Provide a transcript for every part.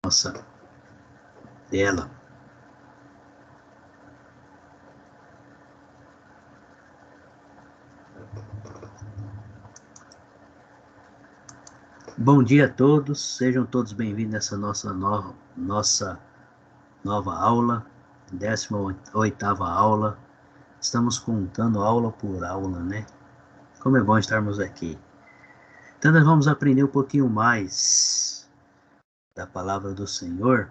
nossa tela. Bom dia a todos, sejam todos bem-vindos nessa nossa nova aula, 18ª aula. Estamos contando aula por aula, né? Como é bom estarmos aqui. Então nós vamos aprender um pouquinho mais da palavra do Senhor.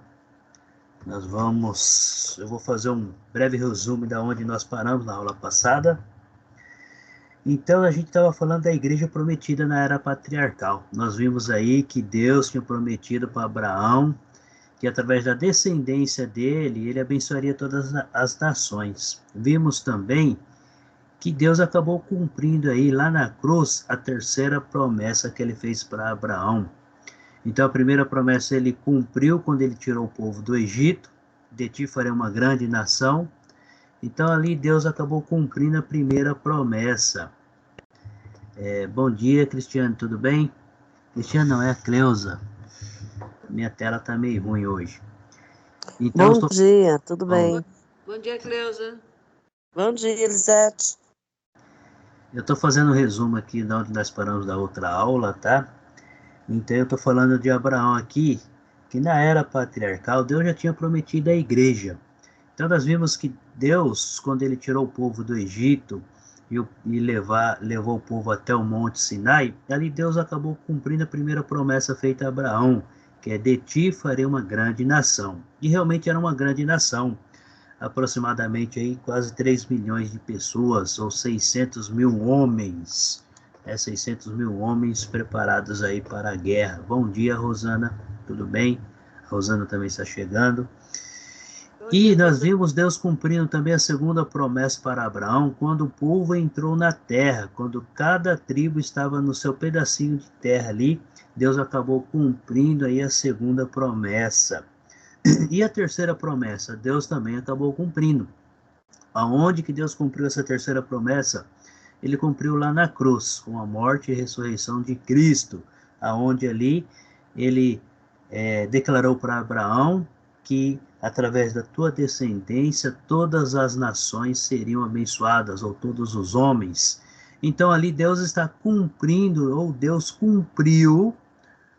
Eu vou fazer um breve resumo de onde nós paramos na aula passada. Então a gente estava falando da igreja prometida na era patriarcal. Nós vimos aí que Deus tinha prometido para Abraão que através da descendência dele, ele abençoaria todas as nações. Vimos também que Deus acabou cumprindo aí lá na cruz a terceira promessa que ele fez para Abraão. Então a primeira promessa ele cumpriu quando ele tirou o povo do Egito, de ti farei uma grande nação. Então ali Deus acabou cumprindo a primeira promessa. Bom dia, Cristiano, tudo bem? Cristiano não, é a Cleusa. Minha tela tá meio ruim hoje. Então, Bom dia, tudo bem? Bom dia, Cleusa. Bom dia, Elisete. Eu estou fazendo um resumo aqui de onde nós paramos da outra aula, tá? Então eu estou falando de Abraão aqui, que na era patriarcal Deus já tinha prometido à igreja. Então nós vimos que Deus, quando ele tirou o povo do Egito e levou o povo até o Monte Sinai, ali Deus acabou cumprindo a primeira promessa feita a Abraão, que é de ti farei uma grande nação. E realmente era uma grande nação. Aproximadamente aí quase 3 milhões de pessoas, ou 600 mil homens, 600 mil homens preparados aí para a guerra. Bom dia, Rosana, tudo bem? A Rosana também está chegando. E nós vimos Deus cumprindo também a segunda promessa para Abraão, quando o povo entrou na terra, quando cada tribo estava no seu pedacinho de terra ali, Deus acabou cumprindo aí a segunda promessa. E a terceira promessa, Deus também acabou cumprindo. Aonde que Deus cumpriu essa terceira promessa? Ele cumpriu lá na cruz, com a morte e ressurreição de Cristo, aonde ali ele declarou para Abraão que através da tua descendência todas as nações seriam abençoadas, ou todos os homens. Então ali Deus está cumprindo, ou Deus cumpriu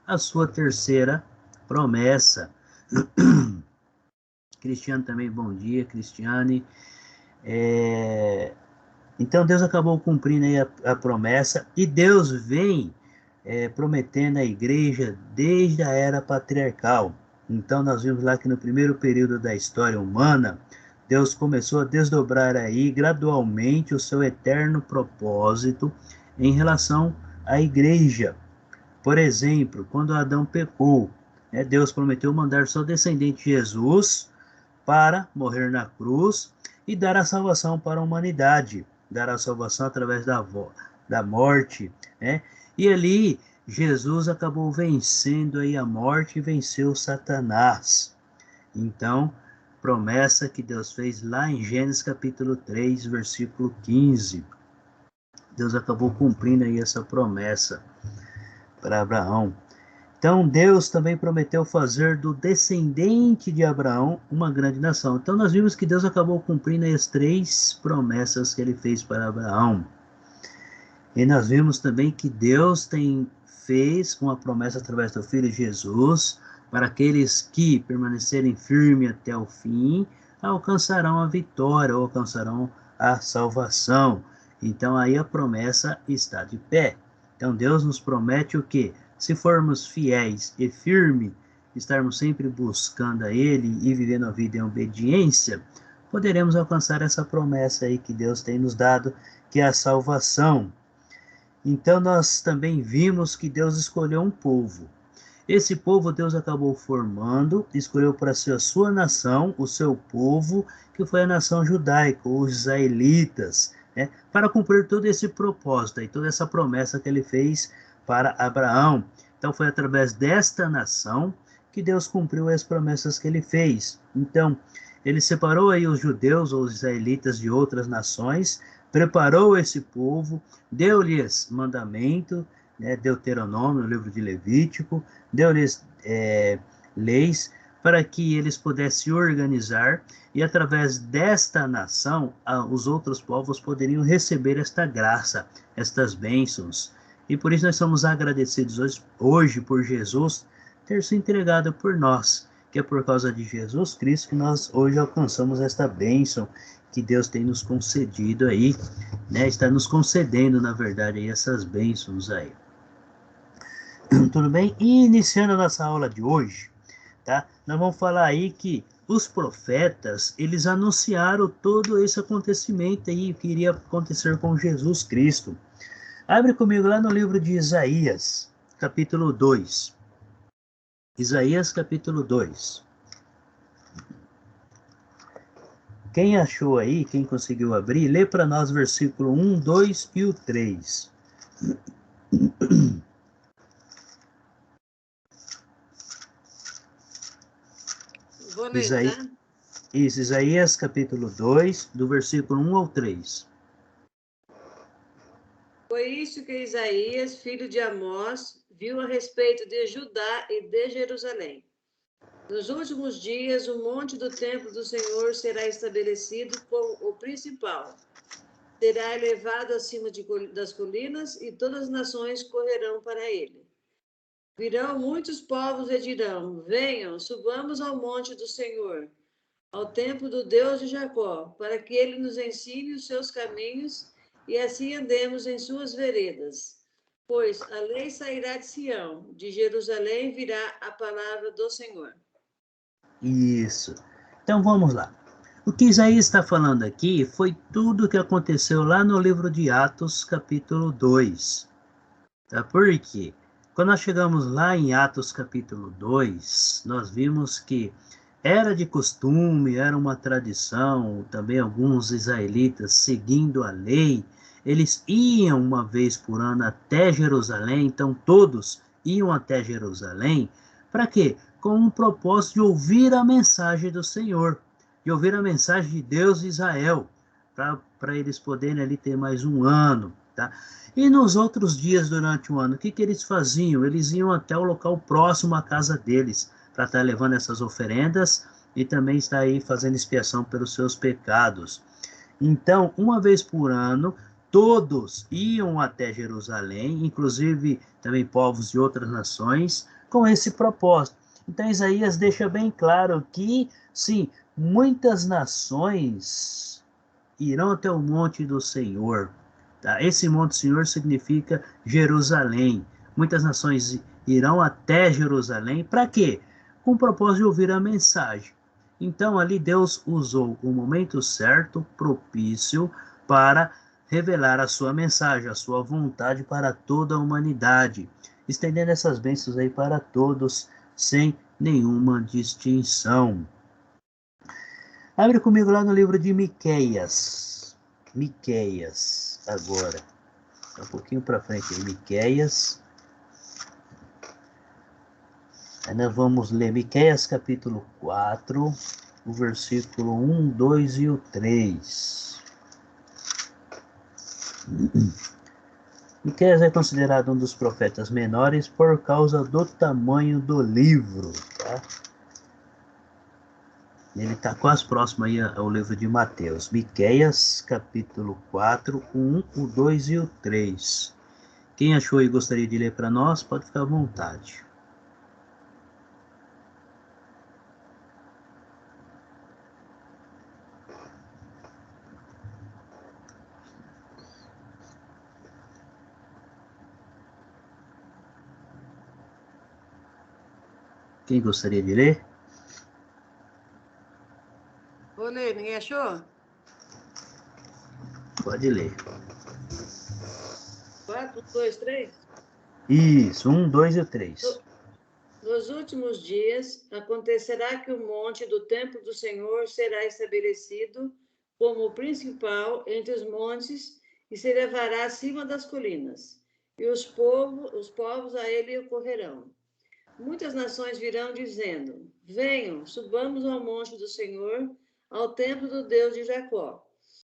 a sua terceira promessa. Cristiano também, bom dia, Cristiane. Então Deus acabou cumprindo aí a promessa, e Deus vem prometendo à igreja desde a era patriarcal. Então nós vimos lá que no primeiro período da história humana, Deus começou a desdobrar aí gradualmente o seu eterno propósito em relação à igreja. Por exemplo, quando Adão pecou, Deus prometeu mandar seu descendente Jesus para morrer na cruz e dar a salvação para a humanidade, dar a salvação através da morte, né? E ali Jesus acabou vencendo aí a morte e venceu Satanás. Então, promessa que Deus fez lá em Gênesis capítulo 3, versículo 15. Deus acabou cumprindo aí essa promessa para Abraão. Então Deus também prometeu fazer do descendente de Abraão uma grande nação. Então nós vimos que Deus acabou cumprindo as 3 promessas que ele fez para Abraão. E nós vimos também que Deus fez uma promessa através do Filho Jesus, para aqueles que permanecerem firmes até o fim, alcançarão a vitória, ou alcançarão a salvação. Então aí a promessa está de pé. Então Deus nos promete o quê? Se formos fiéis e firmes, estarmos sempre buscando a Ele e vivendo a vida em obediência, poderemos alcançar essa promessa aí que Deus tem nos dado, que é a salvação. Então nós também vimos que Deus escolheu um povo. Esse povo Deus acabou formando, escolheu para ser a sua nação, o seu povo, que foi a nação judaica, os israelitas, para cumprir todo esse propósito e toda essa promessa que ele fez para Abraão. Então foi através desta nação que Deus cumpriu as promessas que ele fez. Então, ele separou aí os judeus ou os israelitas de outras nações, preparou esse povo, deu-lhes mandamento, Deuteronômio, no livro de Levítico, deu-lhes leis, para que eles pudessem organizar e através desta nação, os outros povos poderiam receber esta graça, estas bênçãos. E por isso nós somos agradecidos hoje por Jesus ter se entregado por nós, que é por causa de Jesus Cristo que nós hoje alcançamos esta bênção que Deus tem nos concedido aí, né? Está nos concedendo, na verdade, aí, essas bênçãos aí. Tudo bem? E iniciando a nossa aula de hoje, tá? Nós vamos falar aí que os profetas, eles anunciaram todo esse acontecimento aí que iria acontecer com Jesus Cristo. Abre comigo lá no livro de Isaías, capítulo 2. Isaías, capítulo 2. Quem achou aí, quem conseguiu abrir, lê para nós versículo 1, 2 e o 3. Vou ler, tá? Isso, Isaías capítulo 2, do versículo 1 ao 3. Foi isso que Isaías, filho de Amós, viu a respeito de Judá e de Jerusalém. Nos últimos dias, o monte do templo do Senhor será estabelecido como o principal. Será elevado acima das colinas e todas as nações correrão para ele. Virão muitos povos e dirão: venham, subamos ao monte do Senhor, ao templo do Deus de Jacó, para que ele nos ensine os seus caminhos e assim andemos em suas veredas. Pois a lei sairá de Sião, de Jerusalém virá a palavra do Senhor. Isso. Então vamos lá. O que Isaías está falando aqui foi tudo o que aconteceu lá no livro de Atos, capítulo 2. Tá? Por quê? Quando nós chegamos lá em Atos, capítulo 2, nós vimos que era de costume, era uma tradição, também alguns israelitas seguindo a lei, eles iam uma vez por ano até Jerusalém, então todos iam até Jerusalém, para quê? Com um propósito de ouvir a mensagem do Senhor, de ouvir a mensagem de Deus de Israel, para eles poderem ali ter mais um ano, tá? E nos outros dias durante o ano, o que eles faziam? Eles iam até o local próximo à casa deles, para estar levando essas oferendas e também estar aí fazendo expiação pelos seus pecados. Então, uma vez por ano, todos iam até Jerusalém, inclusive também povos de outras nações, com esse propósito. Então, Isaías deixa bem claro que, sim, muitas nações irão até o monte do Senhor. Tá? Esse monte do Senhor significa Jerusalém. Muitas nações irão até Jerusalém. Para quê? Com o propósito de ouvir a mensagem. Então, ali Deus usou o momento certo, propício, para revelar a sua mensagem, a sua vontade para toda a humanidade, estendendo essas bênçãos aí para todos, sem nenhuma distinção. Abre comigo lá no livro de Miqueias. Miqueias, agora. Um pouquinho para frente aí, Miqueias. Aí nós vamos ler Miqueias capítulo 4, o versículo 1, 2 e o 3. Miqueias é considerado um dos profetas menores por causa do tamanho do livro, tá? Ele está quase próximo aí ao livro de Mateus. Miqueias, capítulo 4, o 1, o 2 e o 3. Quem achou e gostaria de ler para nós, pode ficar à vontade. Quem gostaria de ler? Vou ler, ninguém achou? Pode ler. 4, 2, 3? Isso, 1, 2 e o 3. Nos últimos dias, acontecerá que o monte do templo do Senhor será estabelecido como o principal entre os montes e se elevará acima das colinas, e os povos a ele correrão. Muitas nações virão dizendo: venham, subamos ao monte do Senhor, ao templo do Deus de Jacó.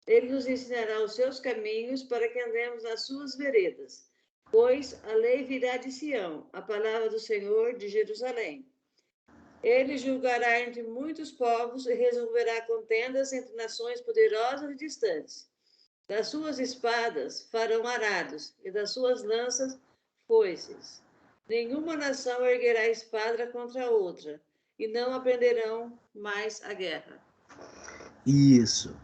Ele nos ensinará os seus caminhos para que andemos nas suas veredas. Pois a lei virá de Sião, a palavra do Senhor de Jerusalém. Ele julgará entre muitos povos e resolverá contendas entre nações poderosas e distantes. Das suas espadas farão arados, e das suas lanças foices. Nenhuma nação erguerá espada contra outra, e não aprenderão mais a guerra. Isso.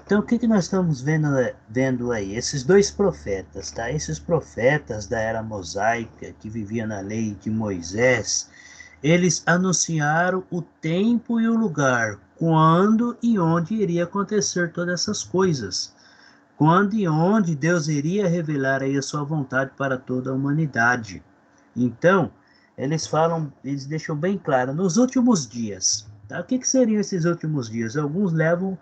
Então, o que nós estamos vendo aí? Esses dois profetas, tá? Esses profetas da era mosaica, que viviam na lei de Moisés, eles anunciaram o tempo e o lugar, quando e onde iria acontecer todas essas coisas. Quando e onde Deus iria revelar aí a sua vontade para toda a humanidade. Então, eles deixam bem claro, nos últimos dias. Tá? O que seriam esses últimos dias? Alguns levam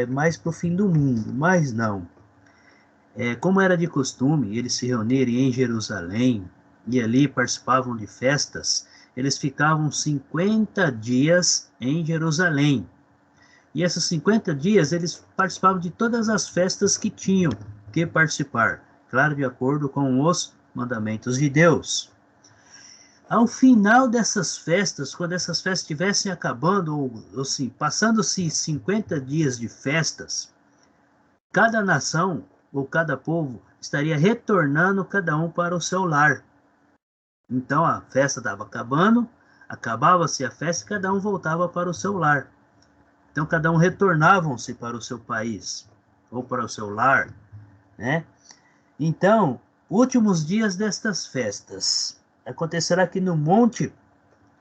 mais para o fim do mundo, mas não. Como era de costume, eles se reunirem em Jerusalém e ali participavam de festas, eles ficavam 50 dias em Jerusalém. E esses 50 dias eles participavam de todas as festas que tinham que participar, claro, de acordo com os mandamentos de Deus. Ao final dessas festas, quando essas festas estivessem acabando, ou assim, passando-se 50 dias de festas, cada nação ou cada povo estaria retornando cada um para o seu lar. Então a festa estava acabando, acabava-se a festa e cada um voltava para o seu lar. Então cada um retornavam-se para o seu país ou para o seu lar, né? Então, últimos dias destas festas acontecerá aqui no monte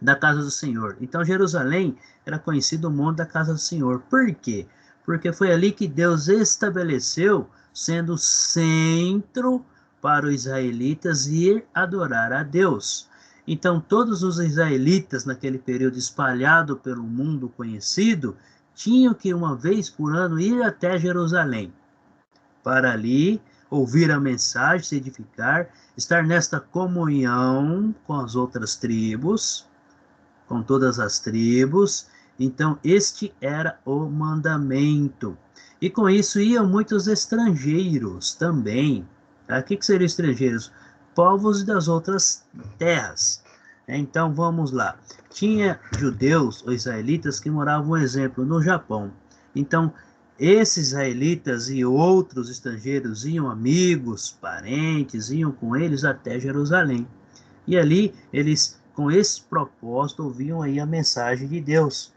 da casa do Senhor. Então Jerusalém era conhecido o monte da casa do Senhor. Por quê? Porque foi ali que Deus estabeleceu sendo centro para os israelitas ir adorar a Deus. Então todos os israelitas naquele período espalhado pelo mundo conhecido tinham que uma vez por ano ir até Jerusalém para ali ouvir a mensagem, se edificar, estar nesta comunhão com as outras tribos, com todas as tribos. Então, este era o mandamento. E com isso iam muitos estrangeiros também. Tá? O que seriam estrangeiros? Povos das outras terras. Então, vamos lá. Tinha judeus ou israelitas que moravam, por exemplo, no Japão. Então, esses israelitas e outros estrangeiros iam amigos, parentes, iam com eles até Jerusalém. E ali eles, com esse propósito, ouviam aí a mensagem de Deus.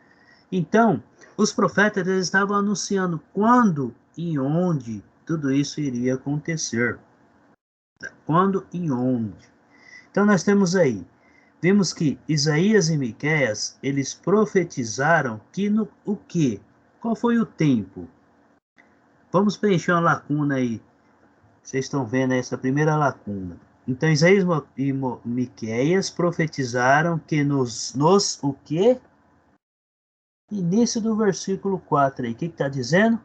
Então, os profetas eles estavam anunciando quando e onde tudo isso iria acontecer. Quando e onde. Então nós temos aí, vimos que Isaías e Miqueias, eles profetizaram que no o quê? Qual foi o tempo? Vamos preencher uma lacuna aí. Vocês estão vendo essa primeira lacuna. Então Isaías e Miqueias profetizaram que nos o quê? Início do versículo 4 aí. O que está dizendo?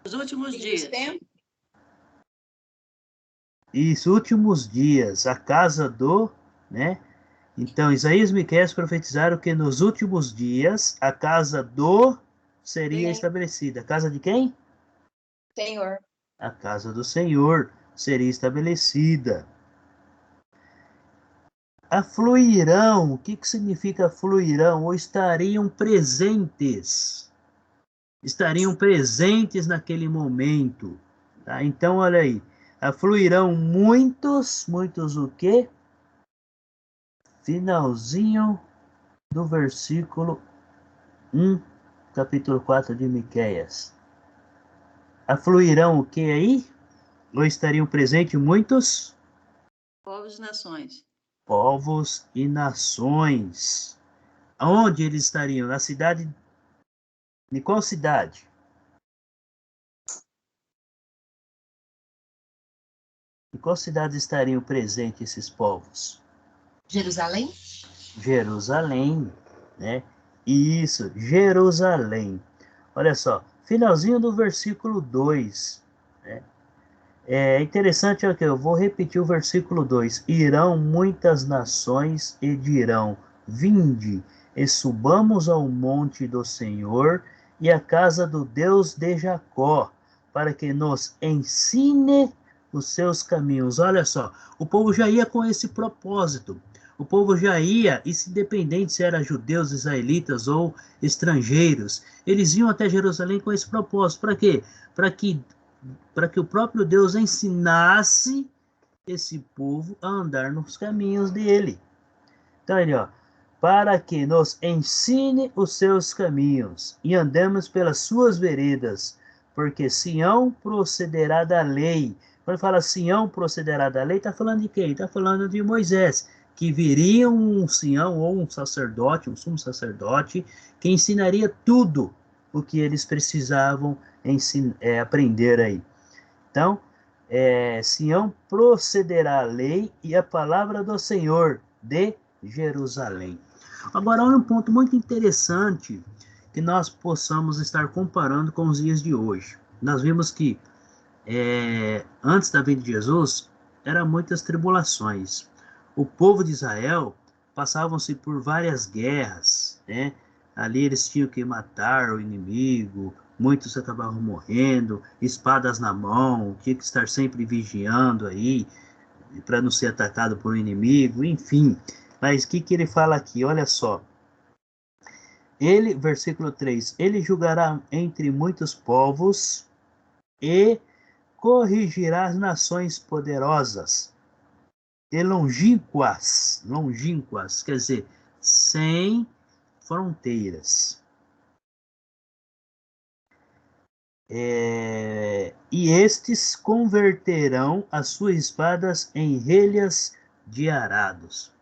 Os últimos dias. Isso, últimos dias, a casa do, né? Então, Isaías e Miqueias profetizaram que nos últimos dias a casa do seria estabelecida. A casa de quem? Senhor. A casa do Senhor seria estabelecida. Afluirão, o que significa fluirão? Ou estariam presentes. Estariam presentes naquele momento. Tá? Então, olha aí. Afluirão muitos o quê? Finalzinho do versículo 1, capítulo 4 de Miqueias. Afluirão o que aí? Ou estariam presentes muitos? Povos e nações. Povos e nações. Aonde eles estariam? Na cidade? De qual cidade? Em qual cidade estariam presentes esses povos? Jerusalém? Jerusalém, né? Isso, Jerusalém. Olha só, finalzinho do versículo 2, né? É interessante aqui, eu vou repetir o versículo 2. Irão muitas nações e dirão, vinde, e subamos ao monte do Senhor e à casa do Deus de Jacó, para que nos ensine os seus caminhos. Olha só, o povo já ia com esse propósito. O povo já ia, isso independente se eram judeus, israelitas ou estrangeiros, eles iam até Jerusalém com esse propósito. Para quê? Para que o próprio Deus ensinasse esse povo a andar nos caminhos dele. Então, ele, ó, para que nos ensine os seus caminhos e andemos pelas suas veredas, porque Sião procederá da lei. Quando fala Sião procederá da lei, está falando de quem? Está falando de Moisés, que viria um Sião ou um sacerdote, um sumo sacerdote, que ensinaria tudo o que eles precisavam aprender aí. Então, Sião procederá a lei e a palavra do Senhor de Jerusalém. Agora, olha um ponto muito interessante que nós possamos estar comparando com os dias de hoje. Nós vimos que antes da vinda de Jesus, eram muitas tribulações. O povo de Israel passavam-se por várias guerras, né? Ali eles tinham que matar o inimigo, muitos acabavam morrendo, espadas na mão, tinha que estar sempre vigiando aí, para não ser atacado por um inimigo, enfim. Mas o que ele fala aqui? Olha só. Ele, versículo 3, ele julgará entre muitos povos e corrigirá as nações poderosas e longínquas, quer dizer, sem fronteiras. E estes converterão as suas espadas em relhas de arados.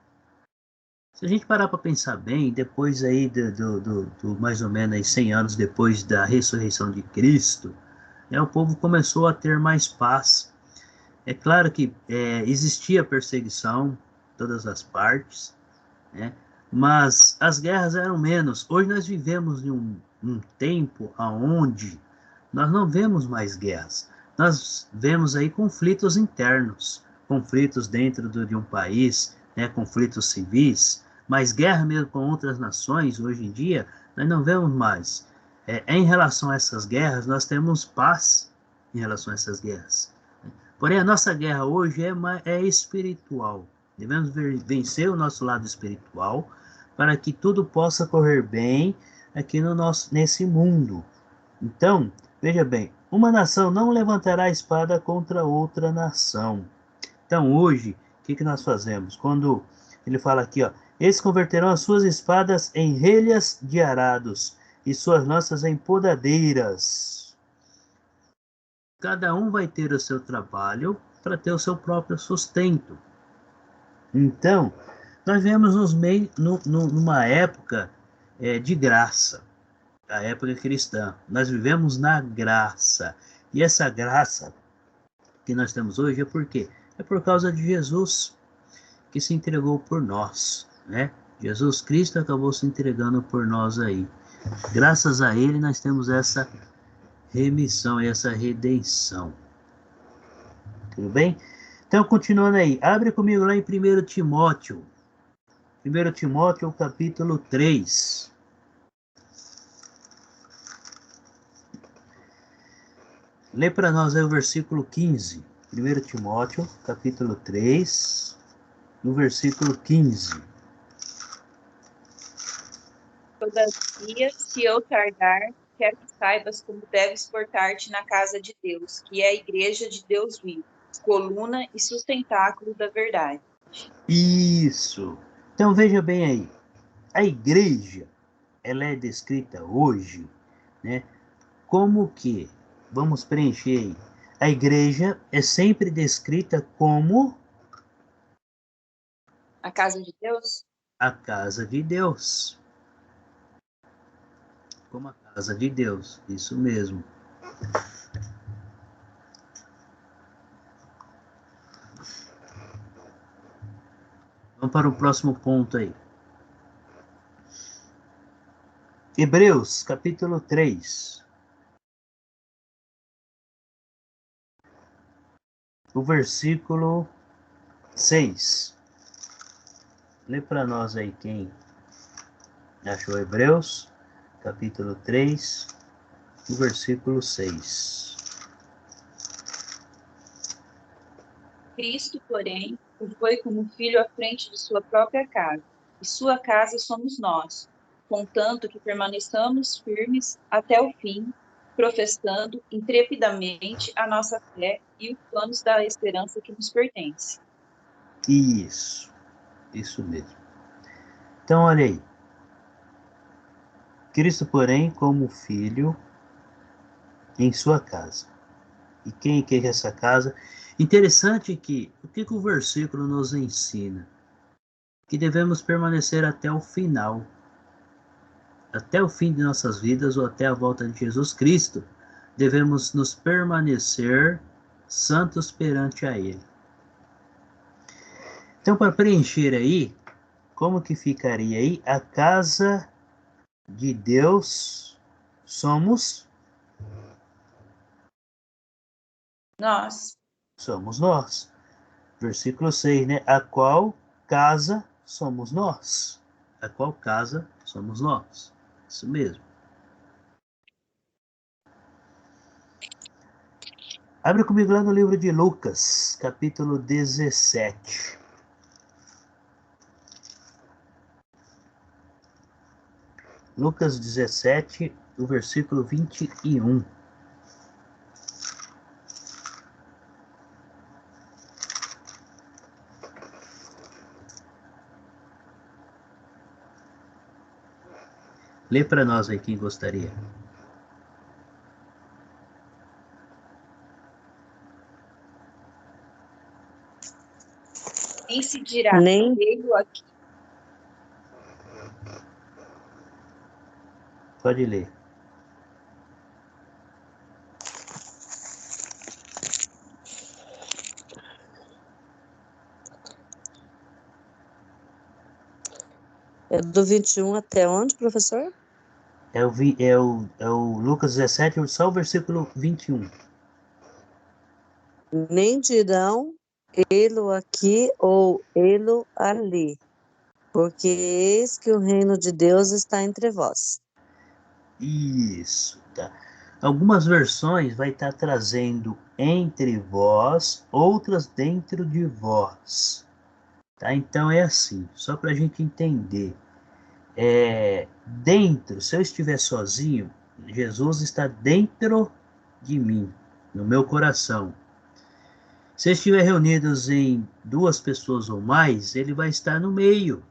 Se a gente parar para pensar bem, depois aí do mais ou menos aí 100 anos depois da ressurreição de Cristo, o povo começou a ter mais paz. É claro que existia perseguição em todas as partes, né? Mas as guerras eram menos. Hoje nós vivemos em um tempo onde nós não vemos mais guerras. Nós vemos aí conflitos internos, conflitos dentro de um país, né? Conflitos civis, mas guerra mesmo com outras nações, hoje em dia, nós não vemos mais. Em relação a essas guerras, nós temos paz em relação a essas guerras. Porém, a nossa guerra hoje é espiritual. Devemos vencer o nosso lado espiritual para que tudo possa correr bem aqui nesse mundo. Então, veja bem, uma nação não levantará a espada contra outra nação. Então, hoje, o que nós fazemos? Quando ele fala aqui, ó, eles converterão as suas espadas em relhas de arados e suas lanças em podadeiras. Cada um vai ter o seu trabalho para ter o seu próprio sustento. Então, nós vivemos numa época de graça, a época cristã. Nós vivemos na graça. E essa graça que nós temos hoje é por quê? É por causa de Jesus, que se entregou por nós, né? Jesus Cristo acabou se entregando por nós aí. Graças a Ele nós temos essa remissão e essa redenção. Tudo bem? Então, continuando aí, abre comigo lá em 1 Timóteo. 1 Timóteo, capítulo 3. Lê para nós aí o versículo 15. 1 Timóteo, capítulo 3, no versículo 15. Todavia, se eu tardar, quero que saibas como deves portar-te na casa de Deus, que é a igreja de Deus vivo, coluna e sustentáculo da verdade. Isso. Então veja bem aí. A igreja, ela é descrita hoje, né? Como que? Vamos preencher aí. A igreja é sempre descrita como A casa de Deus? a casa de Deus. Como a casa de Deus. Isso mesmo. Vamos para o próximo ponto aí. Hebreus, capítulo 3. O versículo 6. Lê para nós aí quem achou Hebreus, capítulo 3, o versículo 6. Cristo, porém, foi como filho à frente de sua própria casa, e sua casa somos nós, contanto que permaneçamos firmes até o fim, professando intrepidamente a nossa fé e os planos da esperança que nos pertence. Isso mesmo. Então, olha aí. Cristo, porém, como filho em sua casa. E quem que é essa casa? Interessante que, o que o versículo nos ensina? Que devemos permanecer até o final. Até o fim de nossas vidas ou até a volta de Jesus Cristo. Devemos nos permanecer santos perante a Ele. Então, para preencher aí, como que ficaria aí? A casa de Deus somos Nós. nós. Versículo 6, né? A qual casa somos nós? A qual casa somos nós? Isso mesmo. Abre comigo lá no livro de Lucas, capítulo 17. Lucas 17, o versículo 21. Lê para nós aí quem gostaria. Nem se dirá, veio aqui. Pode ler. É do 21 até onde, professor? É o Lucas 17, só o versículo 21. Nem dirão ele aqui ou ele ali, porque eis que o reino de Deus está entre vós. Isso, tá? Algumas versões vai estar trazendo entre vós, outras dentro de vós. Tá? Então é assim, só para a gente entender. Dentro, se eu estiver sozinho, Jesus está dentro de mim, no meu coração. Se estiver reunidos em 2 pessoas ou mais, ele vai estar no meio,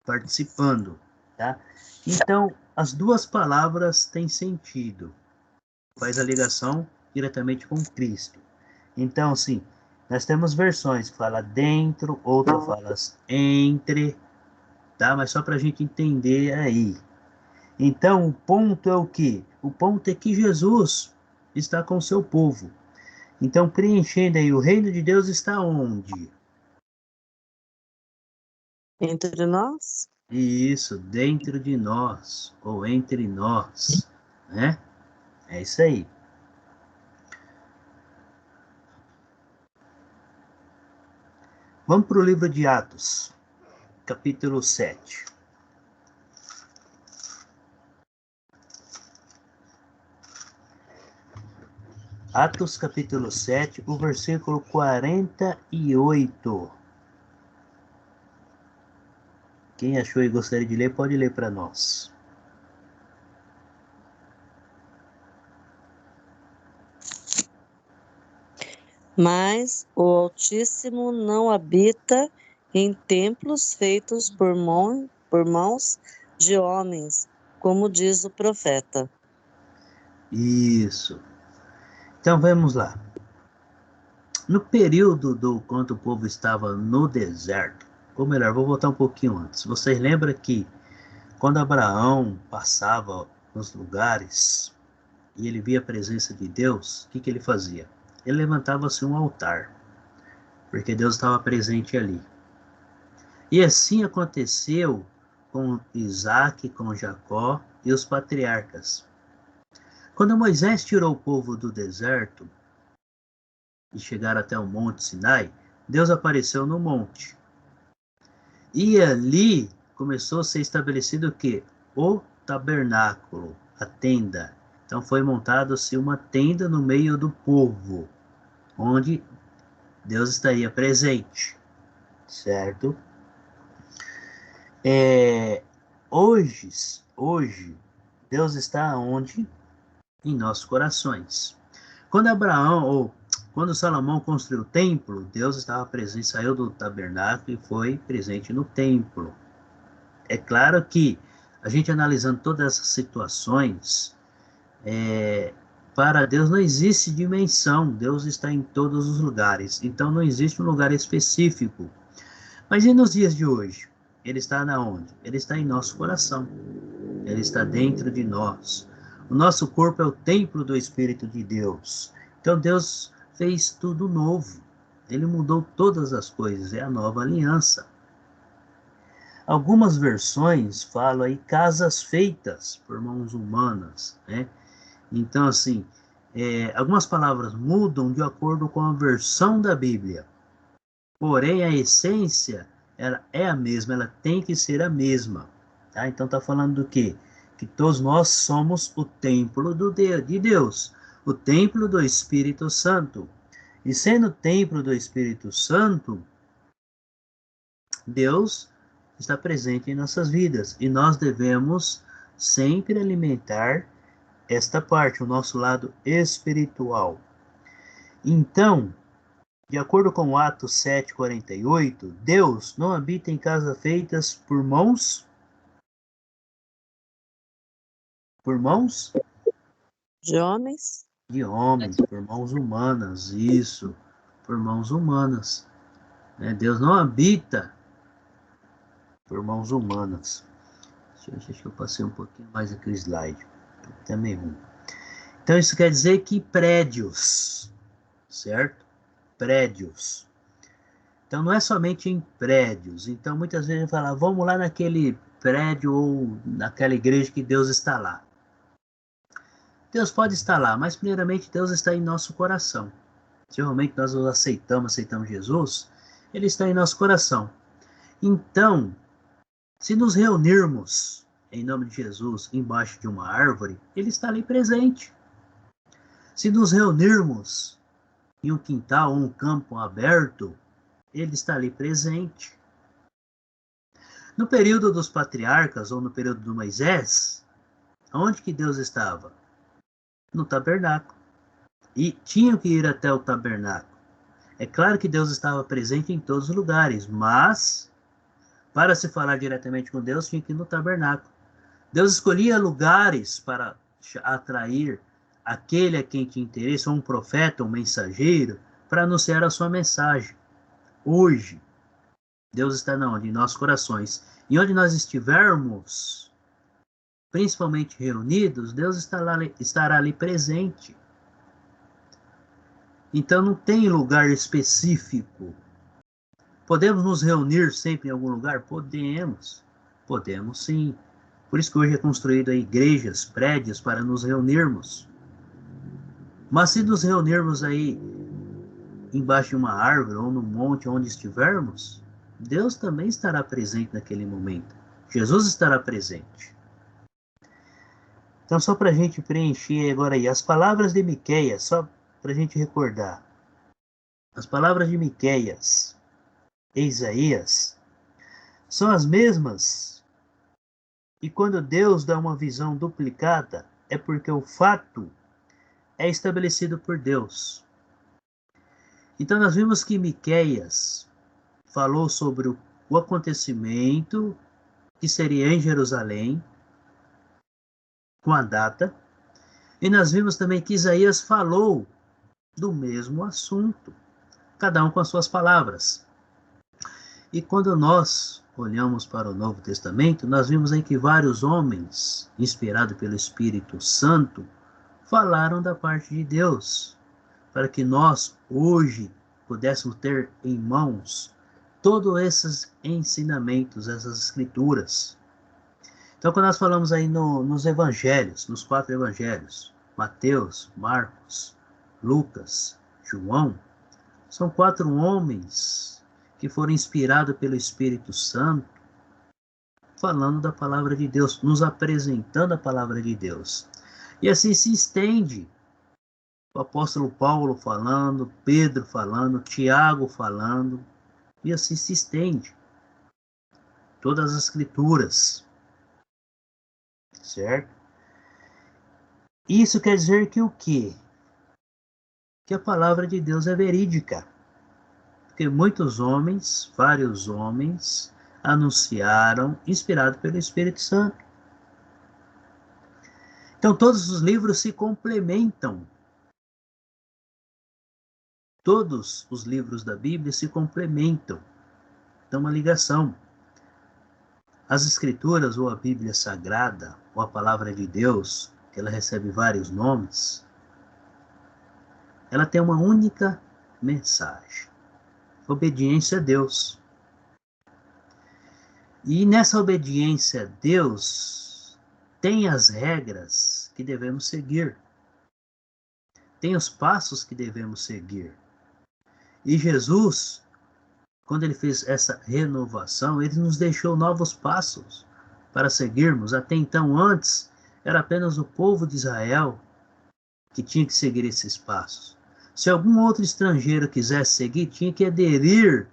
participando, tá? Então, as duas palavras têm sentido. Faz a ligação diretamente com Cristo. Então, sim, nós temos versões que fala dentro, outra fala entre, tá? Mas só para a gente entender aí. Então, o ponto é o quê? O ponto é que Jesus está com o seu povo. Então, preenchendo aí, o reino de Deus está onde? Entre nós? Isso, dentro de nós, ou entre nós, né? É isso aí. Vamos para o livro de Atos, capítulo 7. Atos, capítulo 7, o versículo 48. Quem achou e gostaria de ler, pode ler para nós. Mas o Altíssimo não habita em templos feitos por mãos de homens, como diz o profeta. Isso. Então vamos lá. No período do quando o povo estava no deserto, ou melhor, vou voltar um pouquinho antes. Vocês lembram que quando Abraão passava nos lugares e ele via a presença de Deus, o que ele fazia? Ele levantava-se um altar, porque Deus estava presente ali. E assim aconteceu com Isaac, com Jacó e os patriarcas. Quando Moisés tirou o povo do deserto e chegaram até o Monte Sinai, Deus apareceu no monte. E ali começou a ser estabelecido o quê? O tabernáculo, a tenda. Então foi montada-se uma tenda no meio do povo, onde Deus estaria presente, certo? Hoje, Deus está onde? Em nossos corações. Quando Salomão construiu o templo, Deus estava presente, saiu do tabernáculo e foi presente no templo. É claro que a gente analisando todas essas situações, para Deus não existe dimensão, Deus está em todos os lugares, então não existe um lugar específico. Mas e nos dias de hoje? Ele está na onde? Ele está em nosso coração, ele está dentro de nós. O nosso corpo é o templo do Espírito de Deus. Então Deus fez tudo novo, ele mudou todas as coisas, é a nova aliança. Algumas versões falam aí casas feitas por mãos humanas, né? Então, assim, algumas palavras mudam de acordo com a versão da Bíblia. Porém, a essência ela é a mesma, ela tem que ser a mesma. Tá? Então, está falando do quê? Que todos nós somos o templo de Deus, o templo do Espírito Santo. E sendo o templo do Espírito Santo, Deus está presente em nossas vidas. E nós devemos sempre alimentar esta parte, o nosso lado espiritual. Então, de acordo com Atos 7:48, Deus não habita em casas feitas por mãos De homens? de homens, por mãos humanas, isso, por mãos humanas. Deus não habita por mãos humanas. Deixa eu passei um pouquinho mais aqui o slide, também ruim. Então isso quer dizer que prédios, certo? Prédios. Então não é somente em prédios. Então muitas vezes a gente fala, vamos lá naquele prédio ou naquela igreja que Deus está lá. Deus pode estar lá, mas primeiramente Deus está em nosso coração. Se realmente nós o aceitamos Jesus, ele está em nosso coração. Então, se nos reunirmos em nome de Jesus embaixo de uma árvore, ele está ali presente. Se nos reunirmos em um quintal ou um campo aberto, ele está ali presente. No período dos patriarcas ou no período do Moisés, onde que Deus estava? No tabernáculo. E tinham que ir até o tabernáculo. É claro que Deus estava presente em todos os lugares, mas para se falar diretamente com Deus, tinha que ir no tabernáculo. Deus escolhia lugares para atrair aquele a quem tinha interesse, ou um profeta, um mensageiro, para anunciar a sua mensagem. Hoje, Deus está onde? Em nossos corações. E onde nós estivermos, principalmente reunidos, Deus estará ali presente. Então não tem lugar específico. Podemos nos reunir sempre em algum lugar? Podemos. Podemos sim. Por isso que hoje é construído igrejas, prédios para nos reunirmos. Mas se nos reunirmos aí embaixo de uma árvore ou num monte onde estivermos, Deus também estará presente naquele momento. Jesus estará presente. Então, só para a gente preencher agora aí, as palavras de Miqueias, só para a gente recordar. As palavras de Miqueias e Isaías são as mesmas. E quando Deus dá uma visão duplicada, é porque o fato é estabelecido por Deus. Então nós vimos que Miqueias falou sobre o acontecimento que seria em Jerusalém, com a data, e nós vimos também que Isaías falou do mesmo assunto, cada um com as suas palavras. E quando nós olhamos para o Novo Testamento, nós vimos aí que vários homens, inspirados pelo Espírito Santo, falaram da parte de Deus, para que nós, hoje, pudéssemos ter em mãos todos esses ensinamentos, essas escrituras. Então, quando nós falamos aí nos evangelhos, nos 4 evangelhos, Mateus, Marcos, Lucas, João, são 4 homens que foram inspirados pelo Espírito Santo, falando da palavra de Deus, nos apresentando a palavra de Deus. E assim se estende o apóstolo Paulo falando, Pedro falando, Tiago falando, e assim se estende. Todas as escrituras, certo? Isso quer dizer que o quê? Que a palavra de Deus é verídica. Porque muitos homens, vários homens, anunciaram, inspirado pelo Espírito Santo. Então todos os livros se complementam. Todos os livros da Bíblia se complementam. Então uma ligação. As Escrituras, ou a Bíblia Sagrada, ou a Palavra de Deus, que ela recebe vários nomes, ela tem uma única mensagem: obediência a Deus. E nessa obediência a Deus, tem as regras que devemos seguir. Tem os passos que devemos seguir. E Jesus, quando ele fez essa renovação, ele nos deixou novos passos para seguirmos. Até então, antes, era apenas o povo de Israel que tinha que seguir esses passos. Se algum outro estrangeiro quisesse seguir, tinha que aderir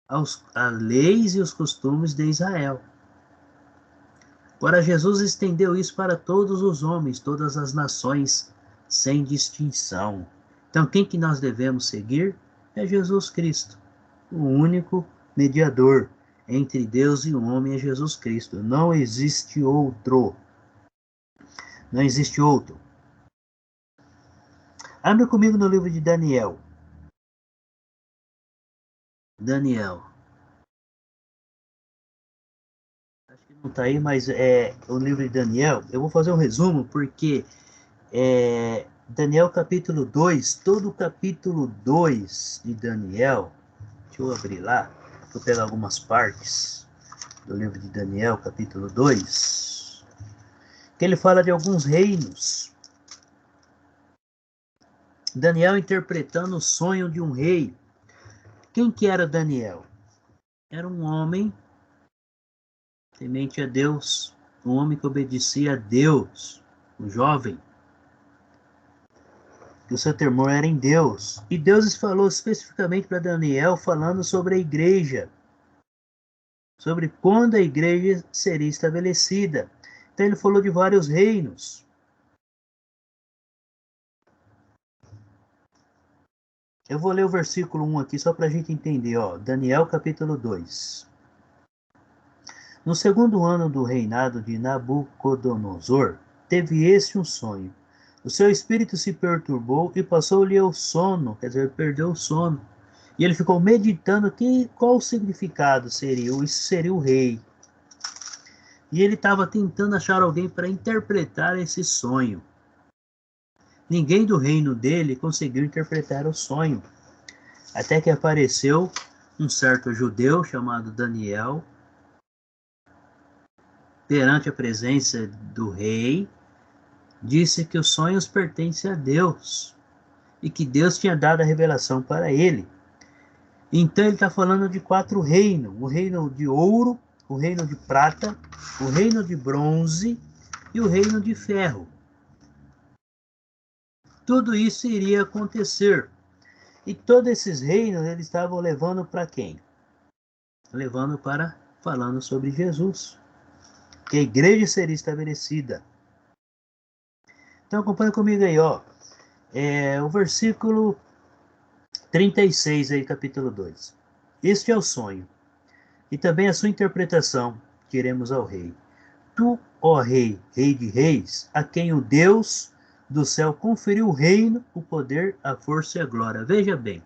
às leis e os costumes de Israel. Agora, Jesus estendeu isso para todos os homens, todas as nações, sem distinção. Então, quem que nós devemos seguir? É Jesus Cristo, o único mediador entre Deus e o homem, é Jesus Cristo. Não existe outro. Não existe outro. Abra comigo no livro de Daniel. Daniel. Acho que não está aí, mas é o livro de Daniel. Eu vou fazer um resumo, porque Daniel capítulo 2, todo o capítulo 2 de Daniel, deixa eu abrir lá, vou pegar algumas partes do livro de Daniel, capítulo 2, que ele fala de alguns reinos. Daniel interpretando o sonho de um rei. Quem que era Daniel? Era um homem temente a Deus, um homem que obedecia a Deus, um jovem, que o seu temor era em Deus. E Deus falou especificamente para Daniel, falando sobre a igreja, sobre quando a igreja seria estabelecida. Então ele falou de vários reinos. Eu vou ler o versículo 1 aqui, só para a gente entender. Daniel capítulo 2. No segundo ano do reinado de Nabucodonosor, teve este um sonho. O seu espírito se perturbou e passou-lhe o sono, quer dizer, perdeu o sono. E ele ficou meditando qual o significado seria. Isso seria o rei. E ele estava tentando achar alguém para interpretar esse sonho. Ninguém do reino dele conseguiu interpretar o sonho. Até que apareceu um certo judeu chamado Daniel, perante a presença do rei, disse que os sonhos pertencem a Deus e que Deus tinha dado a revelação para ele. Então ele está falando de 4 reinos: o reino de ouro, o reino de prata, o reino de bronze e o reino de ferro. Tudo isso iria acontecer. E todos esses reinos eles estavam levando para quem? Levando para, falando sobre Jesus, que a igreja seria estabelecida. Então acompanha comigo aí, o versículo 36 aí, capítulo 2. Este é o sonho, e também a sua interpretação, que iremos ao rei. Tu, ó rei, rei de reis, a quem o Deus do céu conferiu o reino, o poder, a força e a glória. Veja bem,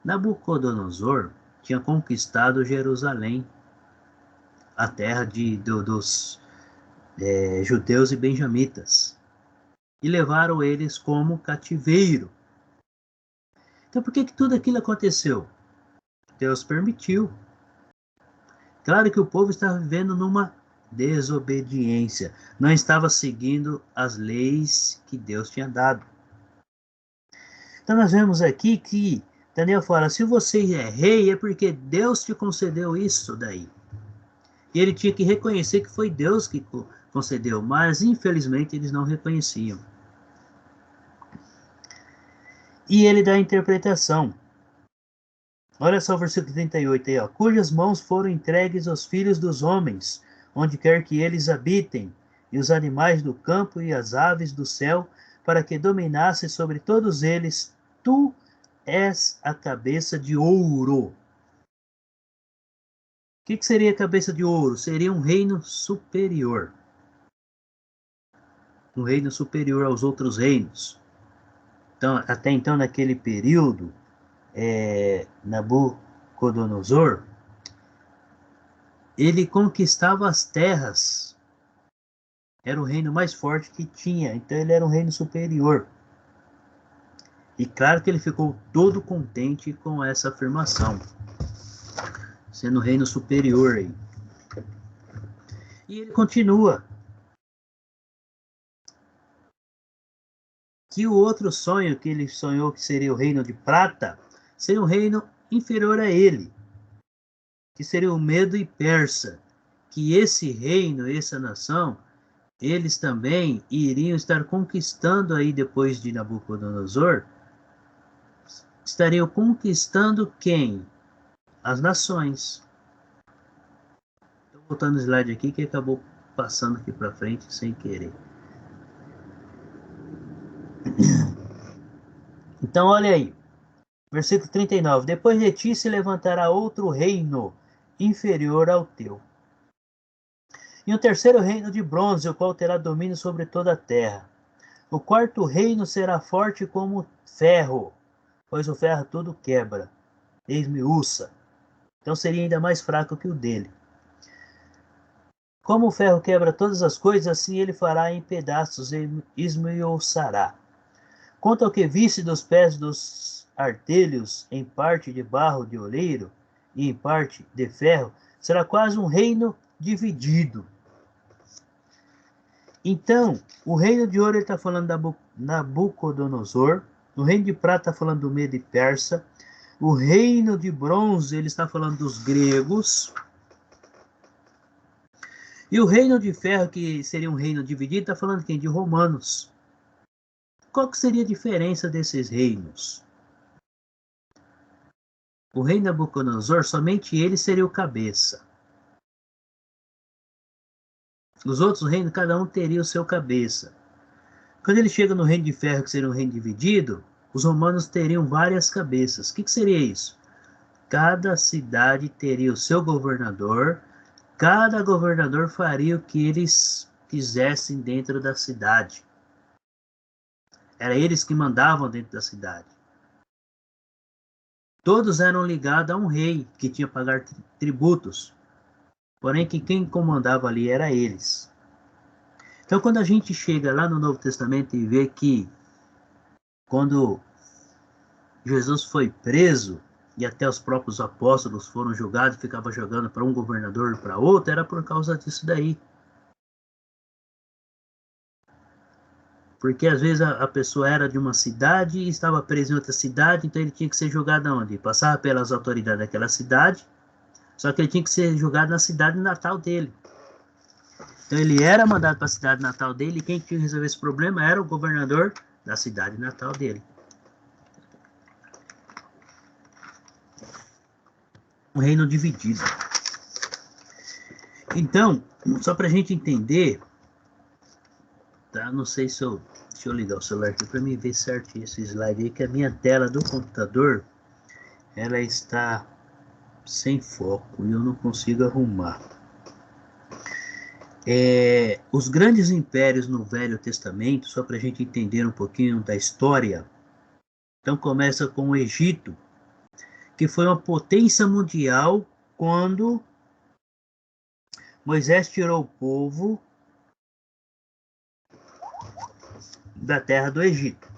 Nabucodonosor tinha conquistado Jerusalém, a terra dos judeus e benjamitas, e levaram eles como cativeiro. Então por que tudo aquilo aconteceu? Deus permitiu. Claro que o povo estava vivendo numa desobediência, não estava seguindo as leis que Deus tinha dado. Então nós vemos aqui que Daniel fala: se você é rei, é porque Deus te concedeu isso daí. E ele tinha que reconhecer que foi Deus que concedeu, mas infelizmente eles não reconheciam. E ele dá a interpretação. Olha só o versículo 38 aí, ó. Cujas mãos foram entregues aos filhos dos homens, onde quer que eles habitem, e os animais do campo e as aves do céu, para que dominasse sobre todos eles. Tu és a cabeça de ouro. O que seria a cabeça de ouro? Seria um reino superior. Um reino superior aos outros reinos. Então, até então, naquele período, Nabucodonosor, ele conquistava as terras. Era o reino mais forte que tinha. Então, ele era um reino superior. E claro que ele ficou todo contente com essa afirmação. Sendo um reino superior aí. E ele continua. Que o outro sonho que ele sonhou, que seria o reino de prata, seria um reino inferior a ele, que seria o Medo e Persa, que esse reino, essa nação, eles também iriam estar conquistando aí depois de Nabucodonosor, estariam conquistando quem? As nações. Estou voltando o slide aqui que acabou passando aqui para frente sem querer. Então, olha aí, versículo 39. Depois de ti se levantará outro reino, inferior ao teu. E um terceiro reino de bronze, o qual terá domínio sobre toda a terra. O quarto reino será forte como ferro, pois o ferro tudo quebra, esmiuça. Então seria ainda mais fraco que o dele. Como o ferro quebra todas as coisas, assim ele fará em pedaços e esmiuçará. Quanto ao que visse dos pés dos artelhos, em parte de barro de oleiro e em parte de ferro, será quase um reino dividido. Então, o reino de ouro ele está falando da Nabucodonosor, o reino de prata está falando do Medo e Persa, o reino de bronze ele está falando dos gregos, e o reino de ferro, que seria um reino dividido, está falando quem? De romanos. Qual que seria a diferença desses reinos? O rei Nabucodonosor, somente ele seria o cabeça. Os outros reinos, cada um teria o seu cabeça. Quando ele chega no reino de ferro, que seria um reino dividido, os romanos teriam várias cabeças. O que seria isso? Cada cidade teria o seu governador, cada governador faria o que eles quisessem dentro da cidade. Era eles que mandavam dentro da cidade. Todos eram ligados a um rei que tinha que pagar tributos. Porém, que quem comandava ali era eles. Então, quando a gente chega lá no Novo Testamento e vê que quando Jesus foi preso e até os próprios apóstolos foram julgados e ficavam jogando para um governador e para outro, era por causa disso daí. Porque às vezes a pessoa era de uma cidade e estava presa em outra cidade, então ele tinha que ser julgado aonde? Passava pelas autoridades daquela cidade, só que ele tinha que ser julgado na cidade natal dele. Então ele era mandado para a cidade natal dele, e quem tinha que resolver esse problema era o governador da cidade natal dele. Um reino dividido. Então, só para a gente entender, tá? Não sei se eu... Deixa eu ligar o celular aqui para mim ver certinho esse slide aí, que a minha tela do computador, ela está sem foco e eu não consigo arrumar. Os grandes impérios no Velho Testamento, só para a gente entender um pouquinho da história, então começa com o Egito, que foi uma potência mundial quando Moisés tirou o povo da terra do Egito.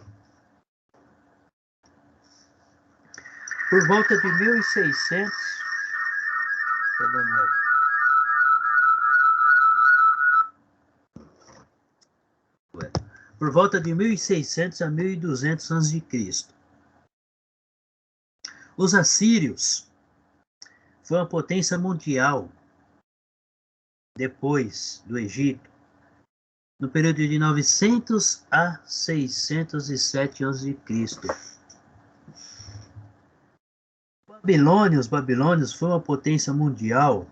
Por volta de 1600, por volta de 1600 a 1200 a.C. Os assírios foi uma potência mundial depois do Egito, no período de 900 a 607 a.C. Os babilônios foi uma potência mundial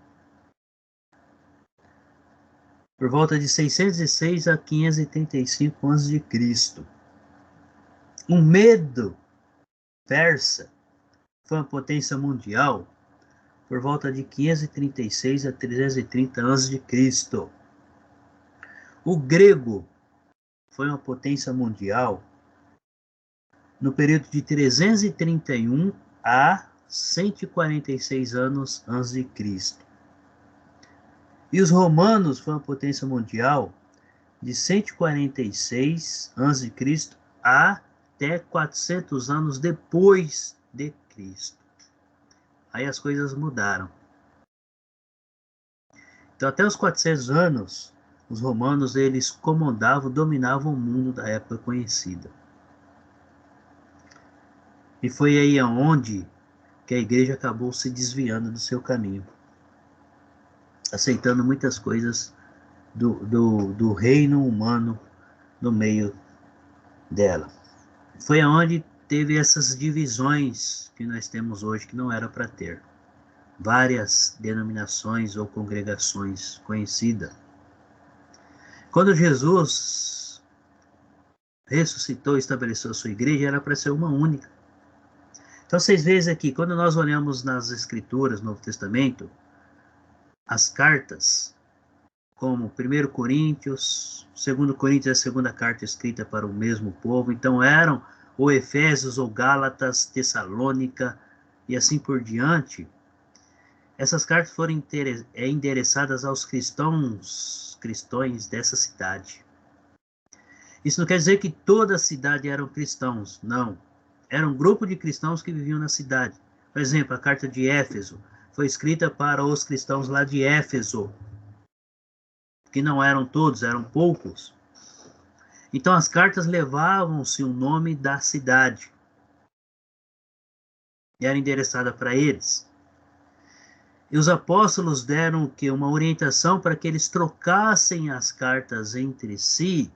por volta de 606 a 535 a.C. O Medo persa foi uma potência mundial por volta de 536 a 330 a.C. O grego foi uma potência mundial no período de 331 a 146 anos antes de Cristo. E os romanos foi uma potência mundial de 146 a.C. até 400 anos depois de Cristo. Aí as coisas mudaram. Então, até os 400 anos, os romanos eles comandavam, dominavam o mundo da época conhecida. E foi aí aonde que a igreja acabou se desviando do seu caminho, aceitando muitas coisas do reino humano no meio dela. Foi aonde teve essas divisões que nós temos hoje, que não era para ter. Várias denominações ou congregações conhecidas. Quando Jesus ressuscitou e estabeleceu a sua igreja, era para ser uma única. Então vocês veem aqui, quando nós olhamos nas Escrituras, no Novo Testamento, as cartas, como 1 Coríntios, 2 Coríntios é a segunda carta escrita para o mesmo povo, então eram ou Efésios ou Gálatas, Tessalônica e assim por diante. Essas cartas foram endereçadas aos cristãos dessa cidade. Isso não quer dizer que toda a cidade eram cristãos, não. Era um grupo de cristãos que viviam na cidade. Por exemplo, a carta de Éfeso foi escrita para os cristãos lá de Éfeso, que não eram todos, eram poucos. Então as cartas levavam-se o nome da cidade. E era endereçada para eles. E os apóstolos deram uma orientação para que eles trocassem as cartas entre si,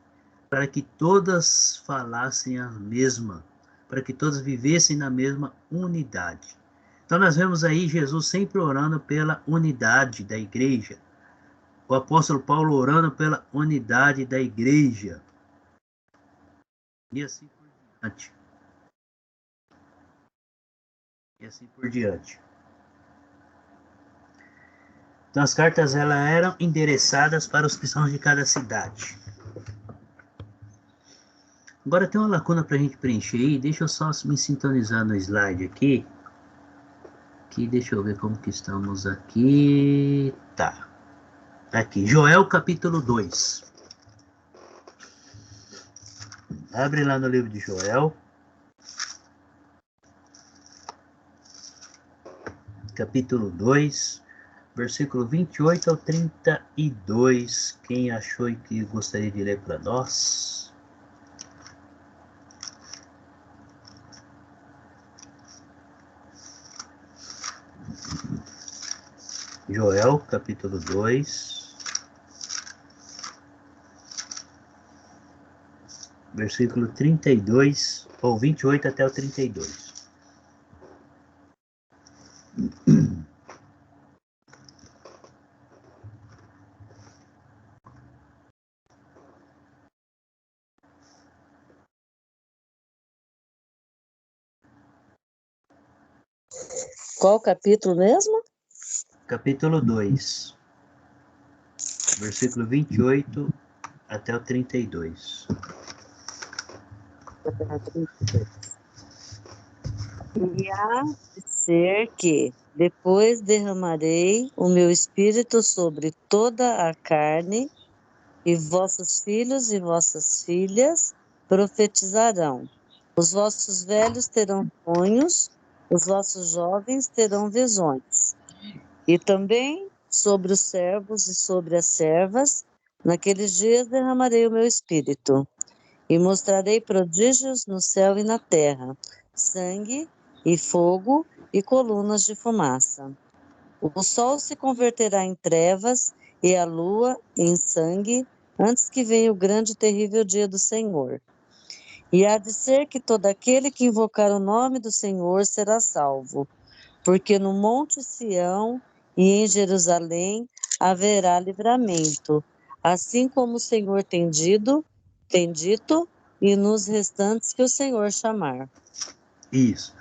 para que todas falassem a mesma, para que todas vivessem na mesma unidade. Então nós vemos aí Jesus sempre orando pela unidade da igreja. O apóstolo Paulo orando pela unidade da igreja. E assim por diante. E assim por diante. Então as cartas elas eram endereçadas para os cristãos de cada cidade. Agora tem uma lacuna para a gente preencher aí. Deixa eu só me sintonizar no slide aqui. Deixa eu ver como que estamos aqui. Tá. Aqui, Joel capítulo 2. Abre lá no livro de Joel. Capítulo 2. Versículo 28 ao 32. Quem achou e que gostaria de ler para nós? Joel, capítulo 2, versículo 32, ou 28 até o 32. Qual capítulo mesmo? Capítulo 2, versículo 28 até o 32. E há de ser que depois derramarei o meu espírito sobre toda a carne, e vossos filhos e vossas filhas profetizarão. Os vossos velhos terão sonhos, os vossos jovens terão visões. E também sobre os servos e sobre as servas, naqueles dias derramarei o meu espírito, e mostrarei prodígios no céu e na terra, sangue e fogo e colunas de fumaça. O sol se converterá em trevas e a lua em sangue, antes que venha o grande e terrível dia do Senhor. E há de ser que todo aquele que invocar o nome do Senhor será salvo. porque no Monte Sião e em Jerusalém haverá livramento, assim como o Senhor tem dito, e nos restantes que o Senhor chamar. Isso.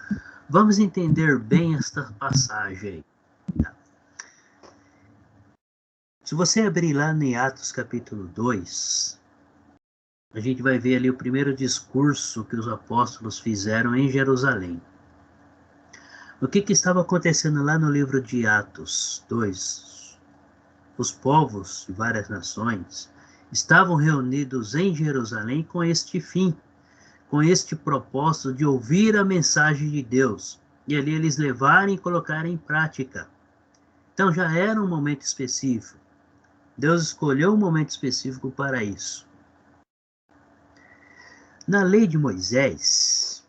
Vamos entender bem esta passagem aí. Tá? Se você abrir lá em Atos capítulo 2, a gente vai ver ali o primeiro discurso que os apóstolos fizeram em Jerusalém. O que estava acontecendo lá no livro de Atos 2? Os povos de várias nações estavam reunidos em Jerusalém com este fim, com este propósito de ouvir a mensagem de Deus e ali eles levarem e colocarem em prática. Então já era um momento específico. Deus escolheu um momento específico para isso. Na lei de Moisés,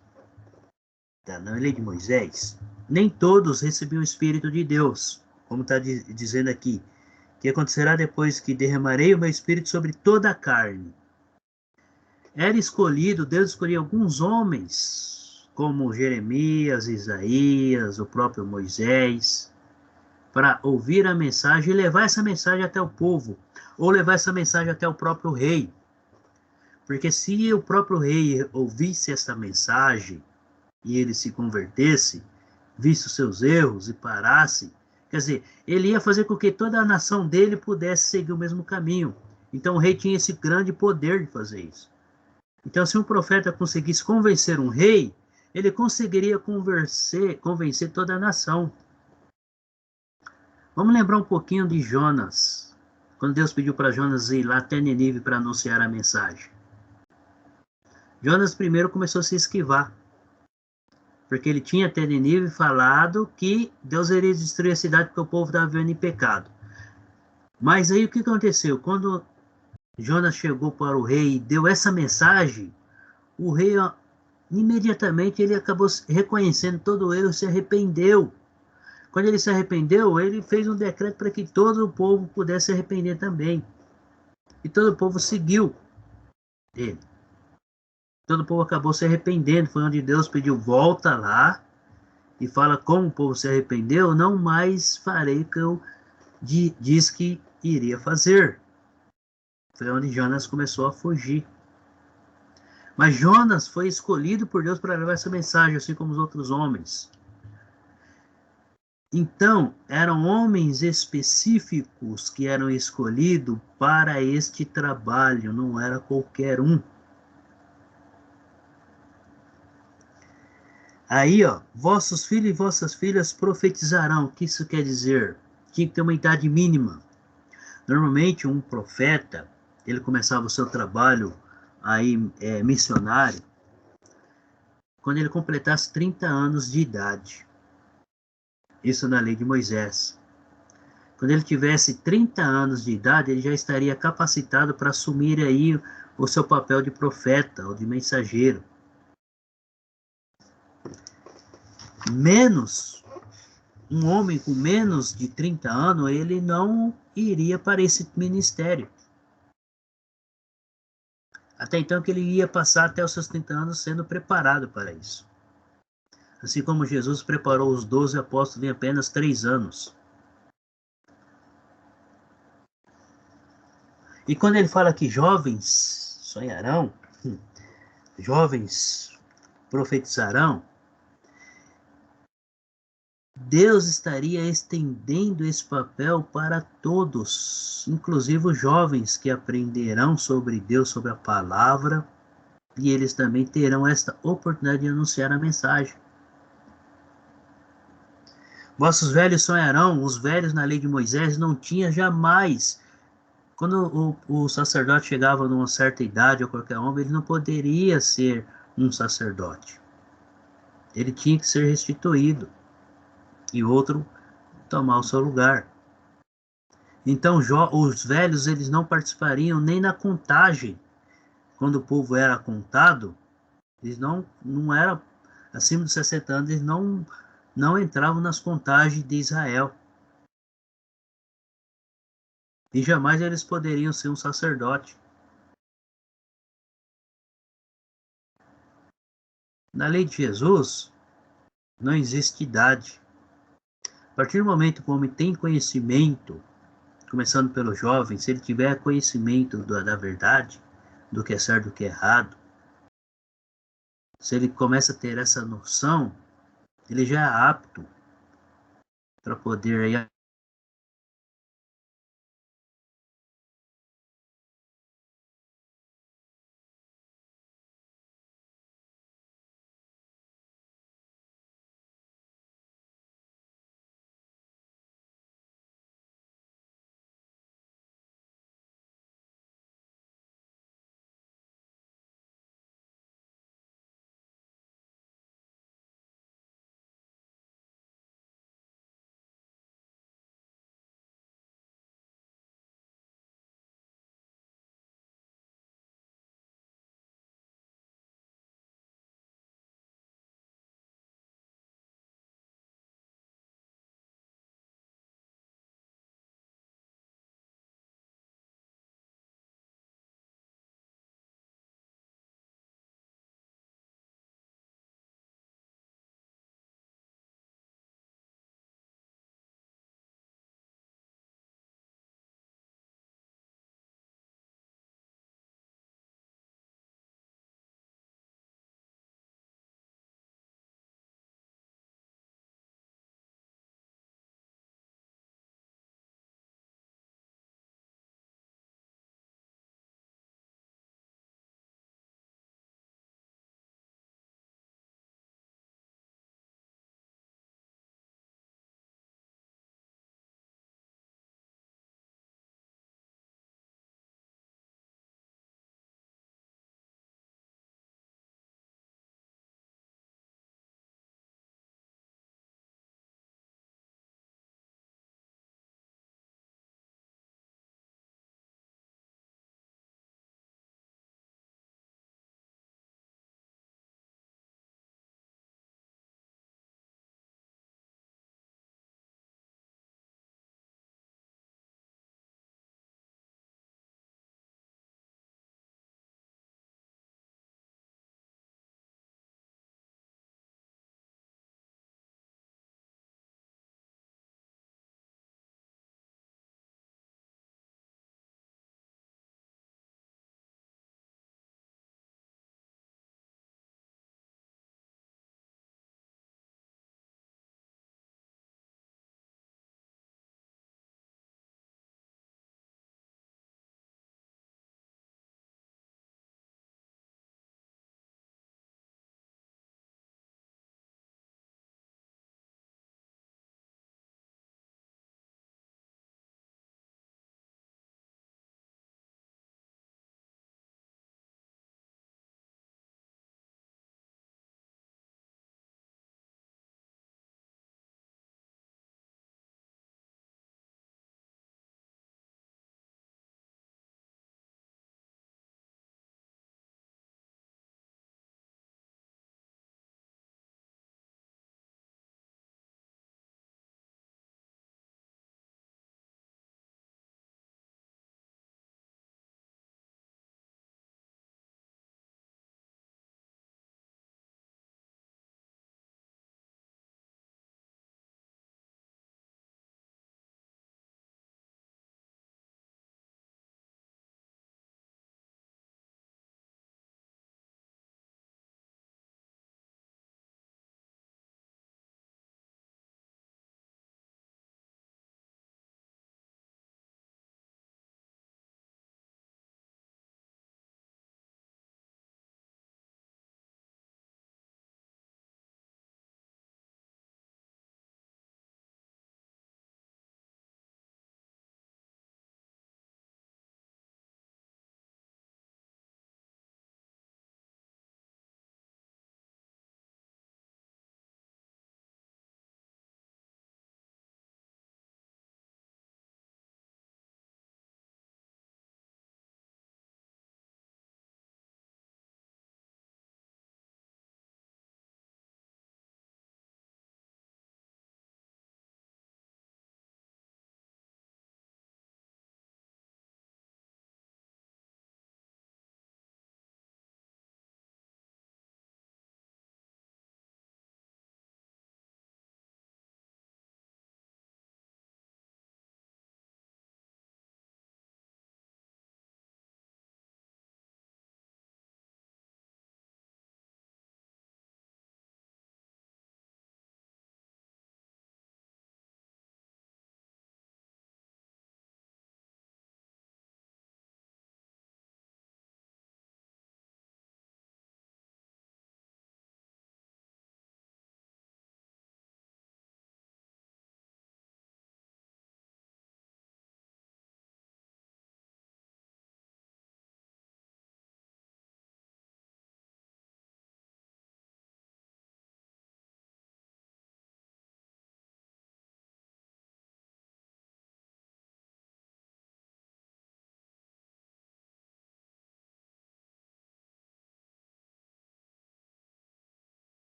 nem todos recebiam o Espírito de Deus, como está dizendo aqui, que acontecerá depois que derramarei o meu Espírito sobre toda a carne. Era escolhido, Deus escolheu alguns homens, como Jeremias, Isaías, o próprio Moisés, para ouvir a mensagem e levar essa mensagem até o povo, ou levar essa mensagem até o próprio rei. Porque se o próprio rei ouvisse essa mensagem e ele se convertesse, visse os seus erros e parasse, quer dizer, ele ia fazer com que toda a nação dele pudesse seguir o mesmo caminho. Então o rei tinha esse grande poder de fazer isso. Então se um profeta conseguisse convencer um rei, ele conseguiria convencer toda a nação. Vamos lembrar um pouquinho de Jonas, quando Deus pediu para Jonas ir lá até Nínive para anunciar a mensagem. Jonas primeiro começou a se esquivar, porque ele tinha até Nínive falado que Deus iria destruir a cidade porque o povo estava vivendo em pecado. Mas aí o que aconteceu? Quando Jonas chegou para o rei e deu essa mensagem, o rei imediatamente ele acabou reconhecendo todo o erro e se arrependeu. Quando ele se arrependeu, ele fez um decreto para que todo o povo pudesse se arrepender também. E todo o povo seguiu ele. Todo o povo acabou se arrependendo. Foi onde Deus pediu, volta lá e fala como o povo se arrependeu, não mais farei o que eu disse que iria fazer. Foi onde Jonas começou a fugir. Mas Jonas foi escolhido por Deus para levar essa mensagem, assim como os outros homens. Então, eram homens específicos que eram escolhidos para este trabalho, não era qualquer um. Aí, ó, vossos filhos e vossas filhas profetizarão. O que isso quer dizer? Tinha que ter uma idade mínima. Normalmente, um profeta, ele começava o seu trabalho aí, missionário, quando ele completasse 30 anos de idade. Isso na lei de Moisés. Quando ele tivesse 30 anos de idade, ele já estaria capacitado para assumir aí o seu papel de profeta ou de mensageiro. Um homem com menos de 30 anos, ele não iria para esse ministério. Até então que ele ia passar até os seus 30 anos sendo preparado para isso. Assim como Jesus preparou os 12 apóstolos em apenas 3 anos. E quando ele fala que jovens sonharão, jovens profetizarão, Deus estaria estendendo esse papel para todos, inclusive os jovens que aprenderão sobre Deus, sobre a palavra, e eles também terão esta oportunidade de anunciar a mensagem. Vossos velhos sonharão. Os velhos na lei de Moisés não tinham jamais. Quando o sacerdote chegava numa certa idade, ou qualquer homem, ele não poderia ser um sacerdote. Ele tinha que ser restituído e outro tomar o seu lugar. Então os velhos eles não participariam nem na contagem. Quando o povo era contado, eles não eram acima de 60 anos, eles não entravam nas contagens de Israel. E jamais eles poderiam ser um sacerdote. Na lei de Jesus, não existe idade. A partir do momento que o homem tem conhecimento, começando pelo jovem, se ele tiver conhecimento da verdade, do que é certo e do que é errado, se ele começa a ter essa noção, ele já é apto para poder aí